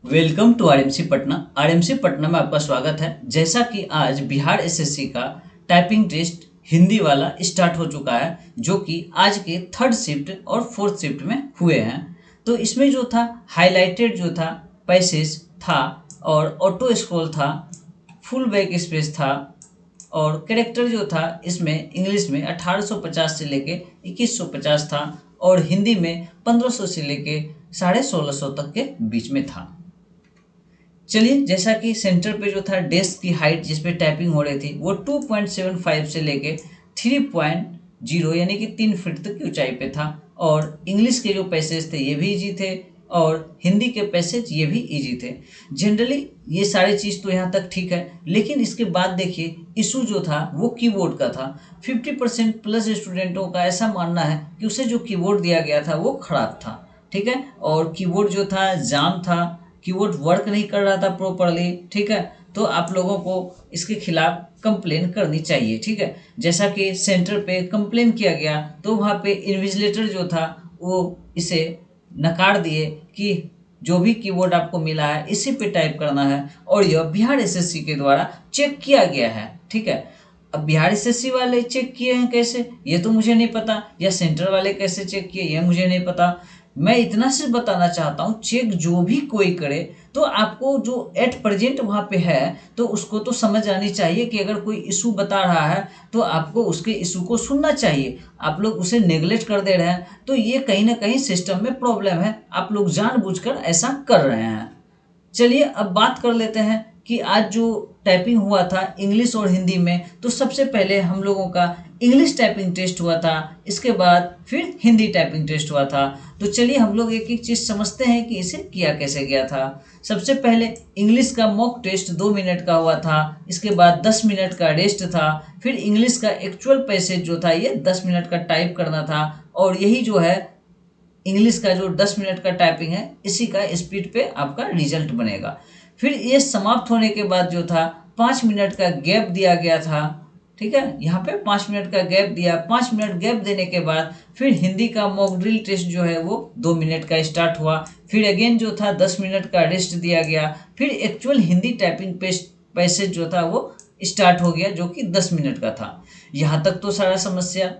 Welcome to RMC Patna. RMC Patna में आपका स्वागत है। जैसा कि आज बिहार एसएससी का टाइपिंग टेस्ट हिंदी वाला स्टार्ट हो चुका है, जो कि आज के थर्ड शिफ्ट और फोर्थ शिफ्ट में हुए हैं। तो इसमें जो था हाईलाइटेड जो था पैसेज था और ऑटो स्क्रॉल था, फुल बैक स्पेस था और कैरेक्टर जो था इसमें इंग्लिश में 1850 से लेके 2150 था और हिंदी में 1500 से लेके 1650 तक के बीच में था। चलिए, जैसा कि सेंटर पे जो था डेस्क की हाइट जिस पे टाइपिंग हो रही थी वो 2.75 से लेके 3.0 यानी कि 3 फीट तक की ऊंचाई पे था। और इंग्लिश के जो पैसेज थे ये भी इजी थे और हिंदी के पैसेज ये भी इजी थे। जनरली ये सारी चीज़ तो यहाँ तक ठीक है, लेकिन इसके बाद देखिए इशू जो था वो कीबोर्ड का था। 50% प्लस स्टूडेंटों का ऐसा मानना है कि उसे जो कीबोर्ड दिया गया था वो खराब था। ठीक है, और कीबोर्ड जो था जाम था, कीबोर्ड वर्क नहीं कर रहा था प्रॉपरली। ठीक है, तो आप लोगों को इसके खिलाफ कंप्लेन करनी चाहिए। ठीक है, जैसा कि सेंटर पे कंप्लेन किया गया तो वहाँ पे इन्विजिलेटर जो था वो इसे नकार दिए कि जो भी कीबोर्ड आपको मिला है इसी पे टाइप करना है और यह बिहार एसएससी के द्वारा चेक किया गया है। ठीक है, अब बिहार एसएससी वाले चेक किए हैं कैसे ये तो मुझे नहीं पता, या सेंटर वाले कैसे चेक किए ये मुझे नहीं पता। मैं इतना सिर्फ बताना चाहता हूँ, चेक जो भी कोई करे तो आपको जो एट प्रेजेंट वहाँ पे है तो उसको तो समझ आनी चाहिए कि अगर कोई इशू बता रहा है तो आपको उसके इशू को सुनना चाहिए। आप लोग उसे नेग्लेक्ट कर दे रहे हैं तो ये कहीं ना कहीं सिस्टम में प्रॉब्लम है, आप लोग जानबूझकर ऐसा कर रहे हैं। चलिए अब बात कर लेते हैं कि आज जो टाइपिंग हुआ था इंग्लिश और हिंदी में, तो सबसे पहले हम लोगों का इंग्लिश टाइपिंग टेस्ट हुआ था, इसके बाद फिर हिंदी टाइपिंग टेस्ट हुआ था। तो चलिए हम लोग एक एक चीज़ समझते हैं कि इसे किया कैसे गया था। सबसे पहले इंग्लिश का मॉक टेस्ट 2 मिनट का हुआ था, इसके बाद 10 मिनट का रेस्ट था, फिर इंग्लिश का एक्चुअल पैसेज जो था ये 10 मिनट का टाइप करना था और यही जो है इंग्लिश का जो 10 मिनट का टाइपिंग है इसी का स्पीड पे आपका रिजल्ट बनेगा। फिर ये समाप्त होने के बाद जो था 5 मिनट का गैप दिया गया था। ठीक है, यहाँ पे 5 मिनट का गैप दिया। 5 मिनट गैप देने के बाद फिर हिंदी का मॉक ड्रिल टेस्ट जो है वो 2 मिनट का स्टार्ट हुआ। फिर अगेन जो था 10 मिनट का रेस्ट दिया गया। फिर एक्चुअल हिंदी टाइपिंग पैसेज जो था वो स्टार्ट हो गया जो कि 10 मिनट का था। यहाँ तक तो सारा समस्या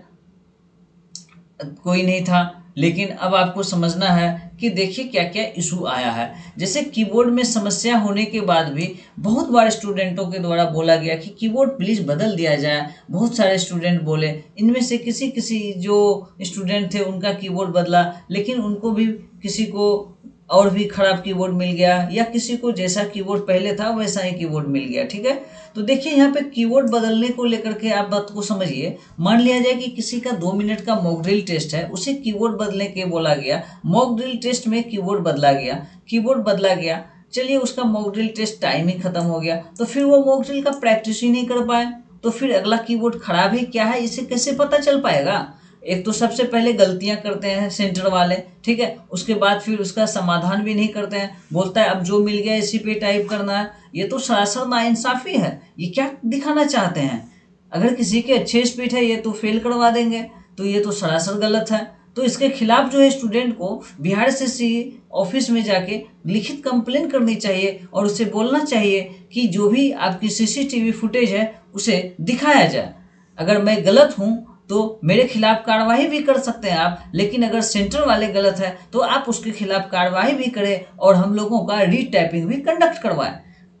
कोई नहीं था, लेकिन अब आपको समझना है कि देखिए क्या क्या इशू आया है। जैसे कीबोर्ड में समस्या होने के बाद भी बहुत बार स्टूडेंटों के द्वारा बोला गया कि कीबोर्ड प्लीज़ बदल दिया जाए। बहुत सारे स्टूडेंट बोले, इनमें से किसी किसी जो स्टूडेंट थे उनका कीबोर्ड बदला, लेकिन उनको भी किसी को और भी खराब कीबोर्ड मिल गया या किसी को जैसा कीबोर्ड पहले था वैसा ही कीबोर्ड मिल गया। ठीक है, तो देखिए यहाँ पे कीबोर्ड बदलने को लेकर के आप बात को समझिए। मान लिया जाए कि किसी का 2 मिनट का मॉक ड्रिल टेस्ट है, उसे कीबोर्ड बदलने के बोला गया, मॉक ड्रिल टेस्ट में कीबोर्ड बदला गया, कीबोर्ड बदला गया। चलिए उसका मॉक ड्रिल टेस्ट टाइम ही खत्म हो गया तो फिर वो मॉक ड्रिल का प्रैक्टिस ही नहीं कर पाए, तो फिर अगला कीबोर्ड खराब है क्या है इसे कैसे पता चल पाएगा। एक तो सबसे पहले गलतियां करते हैं सेंटर वाले। ठीक है, उसके बाद फिर उसका समाधान भी नहीं करते हैं, बोलता है अब जो मिल गया इसी पे टाइप करना है। ये तो सरासर नाइंसाफी है। ये क्या दिखाना चाहते हैं? अगर किसी के अच्छे स्पीड है ये तो फेल करवा देंगे, तो ये तो सरासर गलत है। तो इसके खिलाफ जो है स्टूडेंट को बिहार एसएससी ऑफिस में जाके लिखित कंप्लेन करनी चाहिए और उसे बोलना चाहिए कि जो भी आपकी सीसीटीवी फुटेज है उसे दिखाया जाए। अगर मैं गलत हूँ तो मेरे खिलाफ कार्रवाई भी कर सकते हैं आप, लेकिन अगर सेंटर वाले गलत है तो आप उसके खिलाफ कार्रवाई भी करें और हम लोगों का रीटाइपिंग भी कंडक्ट करवाएं।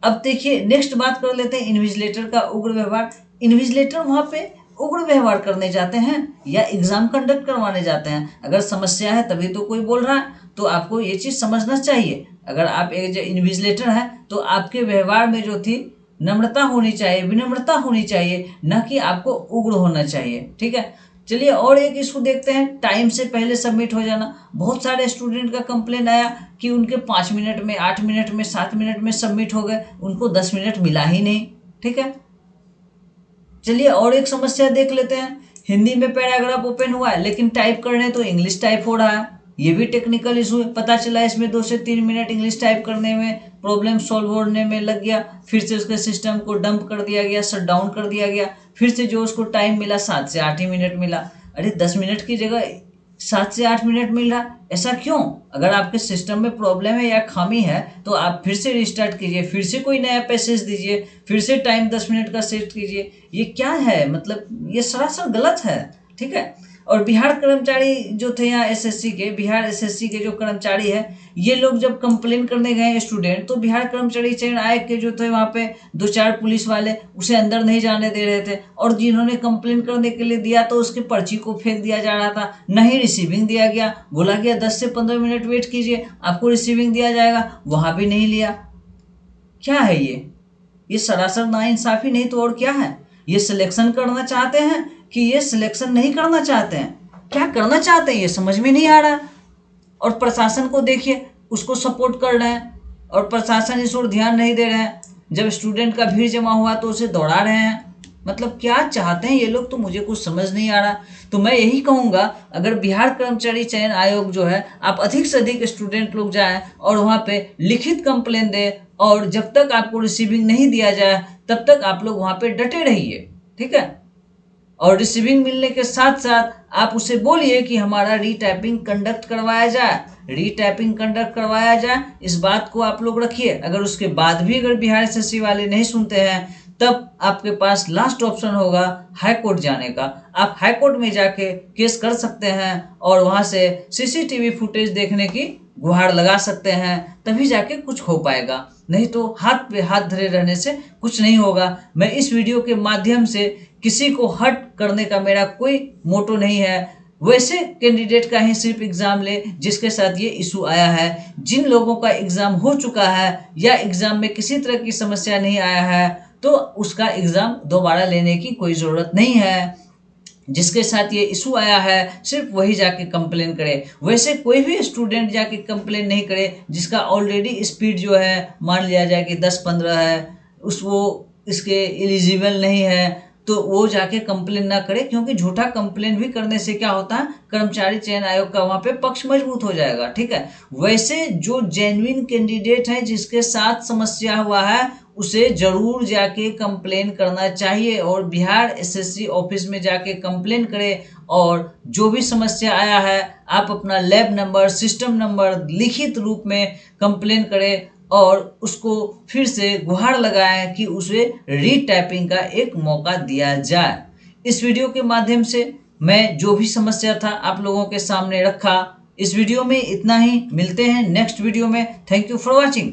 अब देखिए नेक्स्ट बात कर लेते हैं इन्विजिलेटर का उग्र व्यवहार। इन्विजिलेटर वहाँ पे उग्र व्यवहार करने जाते हैं या एग्जाम कंडक्ट करवाने जाते हैं? अगर समस्या है तभी तो कोई बोल रहा है, तो आपको ये चीज़ समझना चाहिए। अगर आप एक इन्विजिलेटर हैं तो आपके व्यवहार में जो थी नम्रता होनी चाहिए, विनम्रता होनी चाहिए, न कि आपको उग्र होना चाहिए। ठीक है, चलिए और एक इशू देखते हैं, टाइम से पहले सबमिट हो जाना। बहुत सारे स्टूडेंट का कंप्लेन आया कि उनके 5 मिनट में, 8 मिनट में, 7 मिनट में सबमिट हो गए, उनको 10 मिनट मिला ही नहीं। ठीक है, चलिए और एक समस्या देख लेते हैं। हिंदी में पैराग्राफ ओपन हुआ है लेकिन टाइप करने तो इंग्लिश टाइप हो रहा है। ये भी टेक्निकल इशू है। पता चला इसमें 2 से 3 मिनट इंग्लिश टाइप करने में, प्रॉब्लम सॉल्व होने में लग गया, फिर से उसके सिस्टम को डंप कर दिया गया, शट डाउन कर दिया गया, फिर से जो उसको टाइम मिला 7 से 8 ही मिनट मिला। अरे 10 मिनट की जगह 7 से 8 मिनट मिल रहा। ऐसा क्यों? अगर आपके सिस्टम में प्रॉब्लम है या खामी है तो आप फिर से रिस्टार्ट कीजिए, फिर से कोई नया पैसेज दीजिए, फिर से टाइम 10 मिनट का सेट कीजिए। ये क्या है? मतलब ये सरासर गलत है। ठीक है। और बिहार कर्मचारी जो थे यहाँ एसएससी के, बिहार एसएससी के जो कर्मचारी है, ये लोग जब कंप्लेन करने गए स्टूडेंट, तो बिहार कर्मचारी चयन आयोग के जो थे वहाँ पे 2-4 पुलिस वाले उसे अंदर नहीं जाने दे रहे थे, और जिन्होंने कंप्लेन करने के लिए दिया तो उसके पर्ची को फेंक दिया जा रहा था। नहीं रिसीविंग दिया गया, बोला गया 10 से 15 मिनट वेट कीजिए आपको रिसीविंग दिया जाएगा, वहाँ भी नहीं लिया। क्या है ये सरासर नाइंसाफी नहीं तो और क्या है? ये सिलेक्शन करना चाहते हैं कि ये सिलेक्शन नहीं करना चाहते हैं? क्या करना चाहते हैं ये समझ में नहीं आ रहा। और प्रशासन को देखिए, उसको सपोर्ट कर रहे हैं और प्रशासन इस ओर ध्यान नहीं दे रहे हैं। जब स्टूडेंट का भीड़ जमा हुआ तो उसे दौड़ा रहे हैं। मतलब क्या चाहते हैं ये लोग, तो मुझे कुछ समझ नहीं आ रहा। तो मैं यही कहूँगा, अगर बिहार कर्मचारी चयन आयोग जो है, आप अधिक से अधिक स्टूडेंट लोग जाएं और वहाँ पे लिखित कंप्लेन दें, और जब तक आपको रिसीविंग नहीं दिया जाए तब तक आप लोग वहाँ पे डटे रहिए। ठीक है। और रिसीविंग मिलने के साथ साथ आप उसे बोलिए कि हमारा रीटाइपिंग कंडक्ट करवाया जाए, रीटाइपिंग कंडक्ट करवाया जाए, इस बात को आप लोग रखिए। अगर उसके बाद भी अगर बिहार एसएससी वाले नहीं सुनते हैं, तब आपके पास लास्ट ऑप्शन होगा हाई कोर्ट जाने का। आप हाई कोर्ट में जाके केस कर सकते हैं और वहां से सीसीटीवी फुटेज देखने की गुहार लगा सकते हैं, तभी जाके कुछ हो पाएगा। नहीं तो हाथ पे हाथ धरे रहने से कुछ नहीं होगा। मैं इस वीडियो के माध्यम से किसी को हर्ट करने का मेरा कोई मोटो नहीं है। वैसे कैंडिडेट का ही सिर्फ एग्जाम ले जिसके साथ ये इशू आया है। जिन लोगों का एग्जाम हो चुका है या एग्जाम में किसी तरह की समस्या नहीं आया है, तो उसका एग्जाम दोबारा लेने की कोई ज़रूरत नहीं है। जिसके साथ ये इशू आया है सिर्फ वही जाके कंप्लेन करे। वैसे कोई भी स्टूडेंट जाके कंप्लेन नहीं करे जिसका ऑलरेडी स्पीड जो है मान लिया जाए कि 10-15 है, वो इसके एलिजिबल नहीं है, तो वो जाके कंप्लेन ना करे। क्योंकि झूठा कंप्लेन भी करने से क्या होता है, कर्मचारी चयन आयोग का वहाँ पे पक्ष मजबूत हो जाएगा। ठीक है। वैसे जो जेन्युइन कैंडिडेट है जिसके साथ समस्या हुआ है, उसे जरूर जाके कंप्लेन करना चाहिए और बिहार एसएससी ऑफिस में जाके कंप्लेन करें। और जो भी समस्या आया है आप अपना लैब नंबर, सिस्टम नंबर लिखित रूप में कंप्लेन करें और उसको फिर से गुहार लगाएं कि उसे रीटाइपिंग का एक मौका दिया जाए। इस वीडियो के माध्यम से मैं जो भी समस्या था आप लोगों के सामने रखा। इस वीडियो में इतना ही, मिलते हैं नेक्स्ट वीडियो में। Thank you for watching.